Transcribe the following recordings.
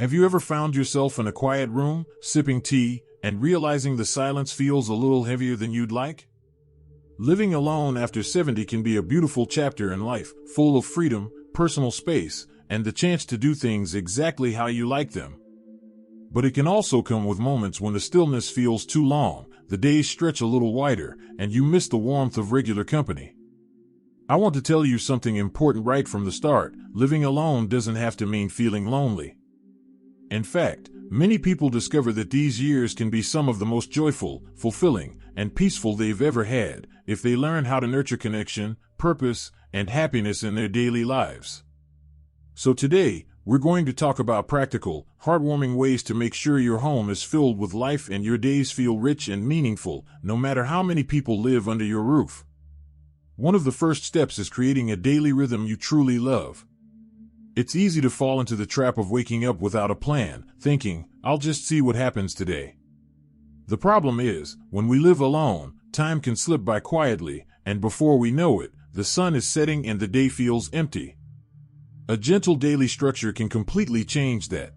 Have you ever found yourself in a quiet room, sipping tea, and realizing the silence feels a little heavier than you'd like? Living alone after 70 can be a beautiful chapter in life, full of freedom, personal space, and the chance to do things exactly how you like them. But it can also come with moments when the stillness feels too long, the days stretch a little wider, and you miss the warmth of regular company. I want to tell you something important right from the start. Living alone doesn't have to mean feeling lonely. In fact, many people discover that these years can be some of the most joyful, fulfilling, and peaceful they've ever had, if they learn how to nurture connection, purpose, and happiness in their daily lives. So today, we're going to talk about practical, heartwarming ways to make sure your home is filled with life and your days feel rich and meaningful, no matter how many people live under your roof. One of the first steps is creating a daily rhythm you truly love. It's easy to fall into the trap of waking up without a plan, thinking, I'll just see what happens today. The problem is, when we live alone, time can slip by quietly, and before we know it, the sun is setting and the day feels empty. A gentle daily structure can completely change that.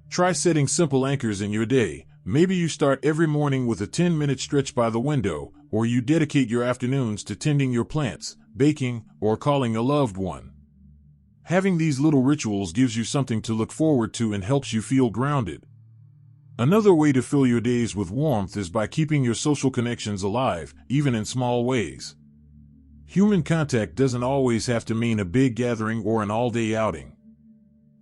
Try setting simple anchors in your day. Maybe you start every morning with a 10-minute stretch by the window, or you dedicate your afternoons to tending your plants, baking, or calling a loved one. Having these little rituals gives you something to look forward to and helps you feel grounded. Another way to fill your days with warmth is by keeping your social connections alive, even in small ways. Human contact doesn't always have to mean a big gathering or an all-day outing.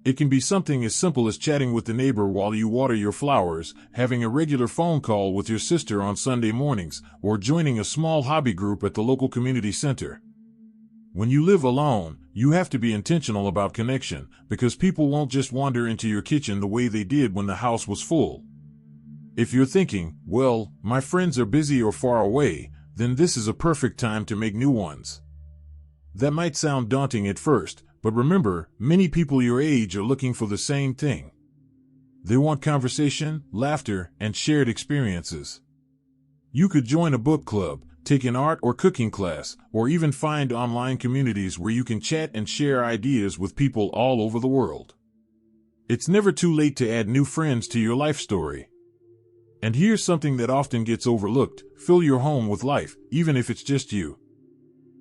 It can be something as simple as chatting with the neighbor while you water your flowers, having a regular phone call with your sister on Sunday mornings, or joining a small hobby group at the local community center. When you live alone, you have to be intentional about connection, because people won't just wander into your kitchen the way they did when the house was full. If you're thinking, well, my friends are busy or far away, then this is a perfect time to make new ones. That might sound daunting at first, but remember, many people your age are looking for the same thing. They want conversation, laughter, and shared experiences. You could join a book club, take an art or cooking class, or even find online communities where you can chat and share ideas with people all over the world. It's never too late to add new friends to your life story. And here's something that often gets overlooked: fill your home with life, even if it's just you.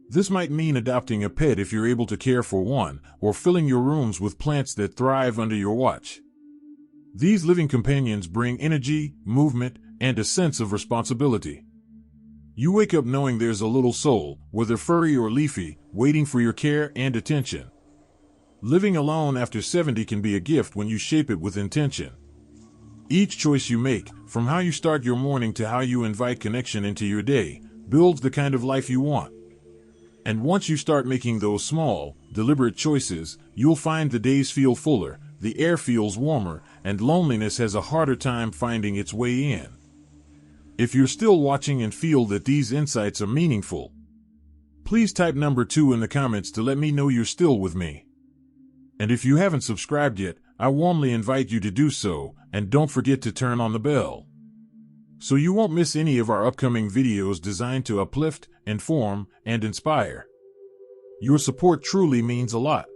This might mean adopting a pet if you're able to care for one, or filling your rooms with plants that thrive under your watch. These living companions bring energy, movement, and a sense of responsibility. You wake up knowing there's a little soul, whether furry or leafy, waiting for your care and attention. Living alone after 70 can be a gift when you shape it with intention. Each choice you make, from how you start your morning to how you invite connection into your day, builds the kind of life you want. And once you start making those small, deliberate choices, you'll find the days feel fuller, the air feels warmer, and loneliness has a harder time finding its way in. If you're still watching and feel that these insights are meaningful, please type number 2 in the comments to let me know you're still with me. And if you haven't subscribed yet, I warmly invite you to do so, and don't forget to turn on the bell, so you won't miss any of our upcoming videos designed to uplift, inform, and inspire. Your support truly means a lot.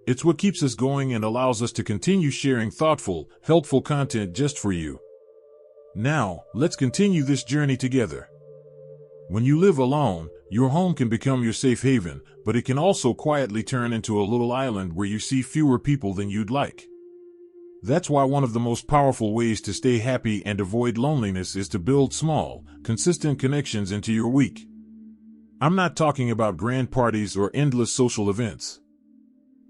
It's what keeps us going and allows us to continue sharing thoughtful, helpful content just for you. Now, let's continue this journey together. When you live alone, your home can become your safe haven, but it can also quietly turn into a little island where you see fewer people than you'd like. That's why one of the most powerful ways to stay happy and avoid loneliness is to build small, consistent connections into your week. I'm not talking about grand parties or endless social events.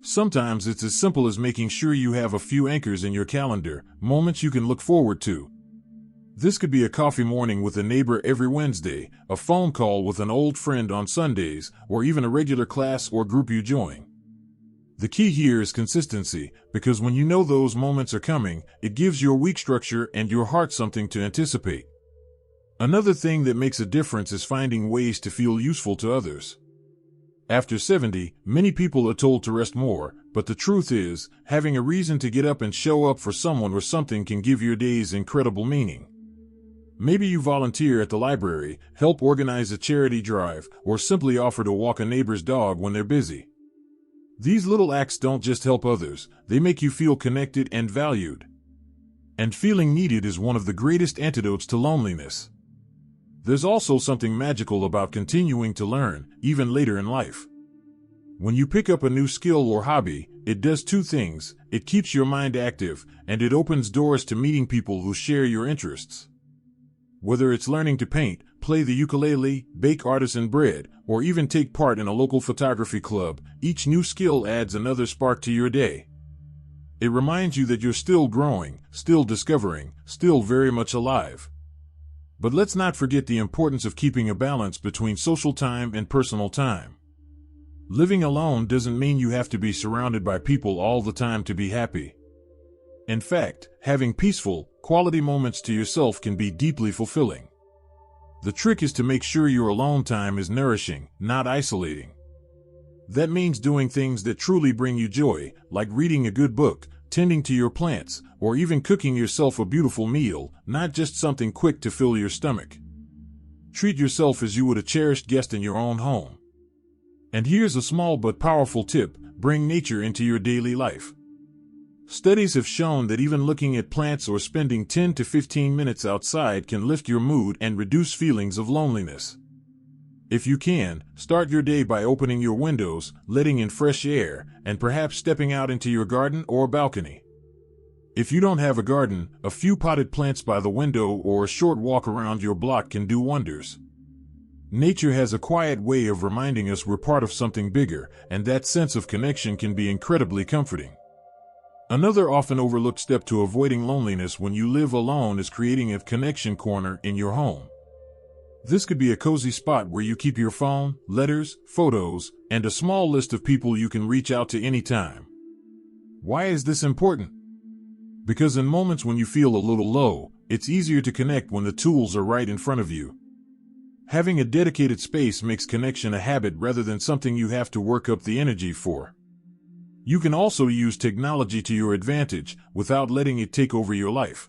Sometimes it's as simple as making sure you have a few anchors in your calendar, moments you can look forward to. This could be a coffee morning with a neighbor every Wednesday, a phone call with an old friend on Sundays, or even a regular class or group you join. The key here is consistency, because when you know those moments are coming, it gives your week structure and your heart something to anticipate. Another thing that makes a difference is finding ways to feel useful to others. After 70, many people are told to rest more, but the truth is, having a reason to get up and show up for someone or something can give your days incredible meaning. Maybe you volunteer at the library, help organize a charity drive, or simply offer to walk a neighbor's dog when they're busy. These little acts don't just help others, they make you feel connected and valued. And feeling needed is one of the greatest antidotes to loneliness. There's also something magical about continuing to learn, even later in life. When you pick up a new skill or hobby, it does two things: it keeps your mind active, and it opens doors to meeting people who share your interests. Whether it's learning to paint, play the ukulele, bake artisan bread, or even take part in a local photography club, each new skill adds another spark to your day. It reminds you that you're still growing, still discovering, still very much alive. But let's not forget the importance of keeping a balance between social time and personal time. Living alone doesn't mean you have to be surrounded by people all the time to be happy. In fact, having peaceful, quality moments to yourself can be deeply fulfilling. The trick is to make sure your alone time is nourishing, not isolating. That means doing things that truly bring you joy, like reading a good book, tending to your plants, or even cooking yourself a beautiful meal, not just something quick to fill your stomach. Treat yourself as you would a cherished guest in your own home. And here's a small but powerful tip: bring nature into your daily life. Studies have shown that even looking at plants or spending 10 to 15 minutes outside can lift your mood and reduce feelings of loneliness. If you can, start your day by opening your windows, letting in fresh air, and perhaps stepping out into your garden or balcony. If you don't have a garden, a few potted plants by the window or a short walk around your block can do wonders. Nature has a quiet way of reminding us we're part of something bigger, and that sense of connection can be incredibly comforting. Another often overlooked step to avoiding loneliness when you live alone is creating a connection corner in your home. This could be a cozy spot where you keep your phone, letters, photos, and a small list of people you can reach out to anytime. Why is this important? Because in moments when you feel a little low, it's easier to connect when the tools are right in front of you. Having a dedicated space makes connection a habit rather than something you have to work up the energy for. You can also use technology to your advantage without letting it take over your life.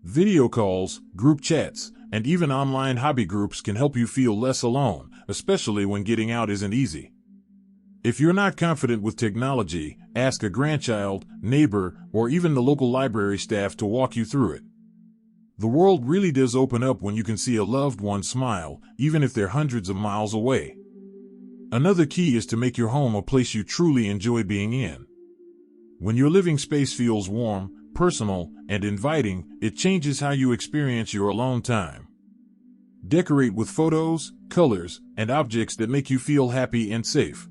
Video calls, group chats, and even online hobby groups can help you feel less alone, especially when getting out isn't easy. If you're not confident with technology, ask a grandchild, neighbor, or even the local library staff to walk you through it. The world really does open up when you can see a loved one smile, even if they're hundreds of miles away. Another key is to make your home a place you truly enjoy being in. When your living space feels warm, personal, and inviting, it changes how you experience your alone time. Decorate with photos, colors, and objects that make you feel happy and safe.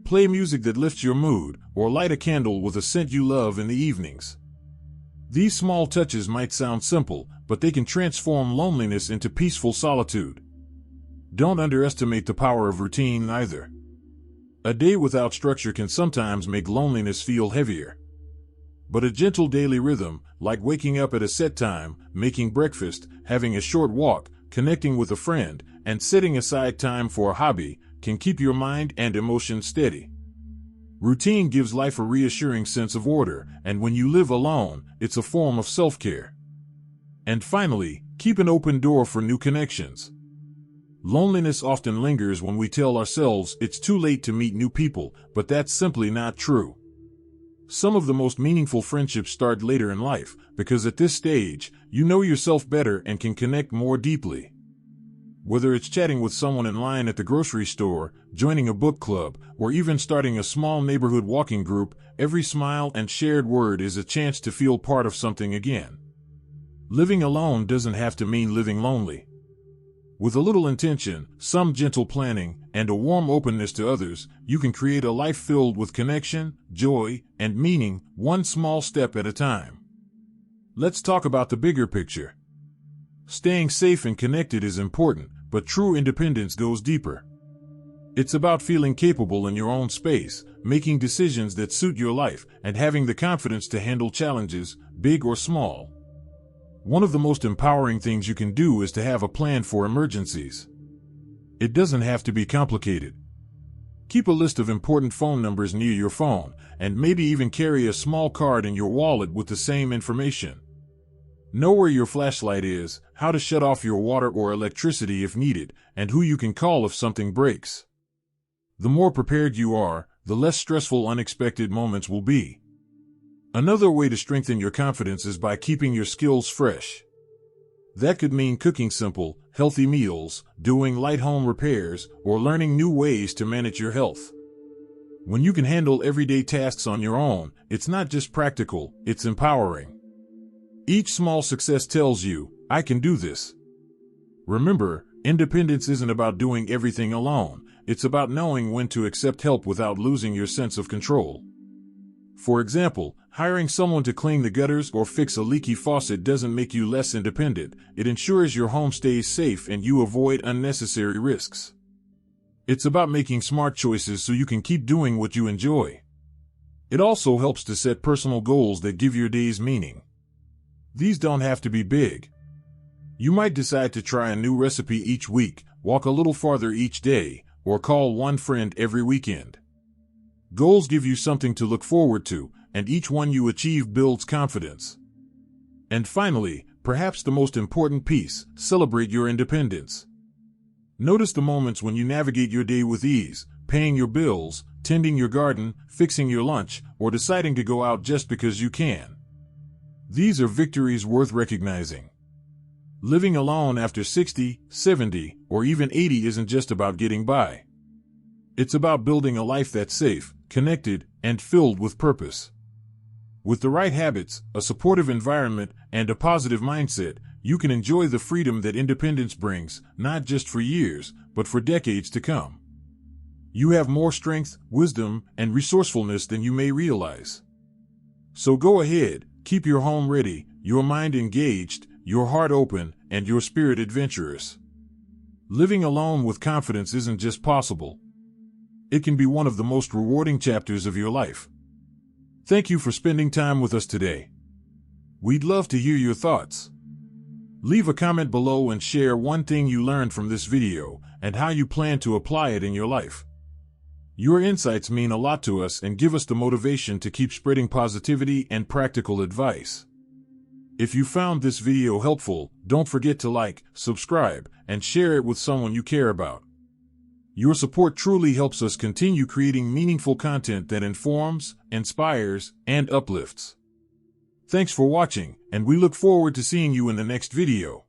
Play music that lifts your mood, or light a candle with a scent you love in the evenings. These small touches might sound simple, but they can transform loneliness into peaceful solitude. Don't underestimate the power of routine either. A day without structure can sometimes make loneliness feel heavier. But a gentle daily rhythm, like waking up at a set time, making breakfast, having a short walk, connecting with a friend, and setting aside time for a hobby, can keep your mind and emotions steady. Routine gives life a reassuring sense of order, and when you live alone, it's a form of self-care. And finally, keep an open door for new connections. Loneliness often lingers when we tell ourselves it's too late to meet new people, but that's simply not true. Some of the most meaningful friendships start later in life, because at this stage, you know yourself better and can connect more deeply. Whether it's chatting with someone in line at the grocery store, joining a book club, or even starting a small neighborhood walking group, every smile and shared word is a chance to feel part of something again. Living alone doesn't have to mean living lonely. With a little intention, some gentle planning, and a warm openness to others, you can create a life filled with connection, joy, and meaning, one small step at a time. Let's talk about the bigger picture. Staying safe and connected is important, but true independence goes deeper. It's about feeling capable in your own space, making decisions that suit your life, and having the confidence to handle challenges, big or small. One of the most empowering things you can do is to have a plan for emergencies. It doesn't have to be complicated. Keep a list of important phone numbers near your phone, and maybe even carry a small card in your wallet with the same information. Know where your flashlight is, how to shut off your water or electricity if needed, and who you can call if something breaks. The more prepared you are, the less stressful unexpected moments will be. Another way to strengthen your confidence is by keeping your skills fresh. That could mean cooking simple, healthy meals, doing light home repairs, or learning new ways to manage your health. When you can handle everyday tasks on your own, it's not just practical, it's empowering. Each small success tells you, I can do this. Remember, independence isn't about doing everything alone, it's about knowing when to accept help without losing your sense of control. For example, hiring someone to clean the gutters or fix a leaky faucet doesn't make you less independent, it ensures your home stays safe and you avoid unnecessary risks. It's about making smart choices so you can keep doing what you enjoy. It also helps to set personal goals that give your days meaning. These don't have to be big. You might decide to try a new recipe each week, walk a little farther each day, or call one friend every weekend. Goals give you something to look forward to, and each one you achieve builds confidence. And finally, perhaps the most important piece, celebrate your independence. Notice the moments when you navigate your day with ease, paying your bills, tending your garden, fixing your lunch, or deciding to go out just because you can. These are victories worth recognizing. Living alone after 60, 70, or even 80 isn't just about getting by. It's about building a life that's safe, connected, and filled with purpose. With the right habits, a supportive environment, and a positive mindset, you can enjoy the freedom that independence brings, not just for years, but for decades to come. You have more strength, wisdom, and resourcefulness than you may realize. So go ahead, keep your home ready, your mind engaged, your heart open, and your spirit adventurous. Living alone with confidence isn't just possible. It can be one of the most rewarding chapters of your life. Thank you for spending time with us today. We'd love to hear your thoughts. Leave a comment below and share one thing you learned from this video and how you plan to apply it in your life. Your insights mean a lot to us and give us the motivation to keep spreading positivity and practical advice. If you found this video helpful, don't forget to like, subscribe, and share it with someone you care about. Your support truly helps us continue creating meaningful content that informs, inspires, and uplifts. Thanks for watching, and we look forward to seeing you in the next video.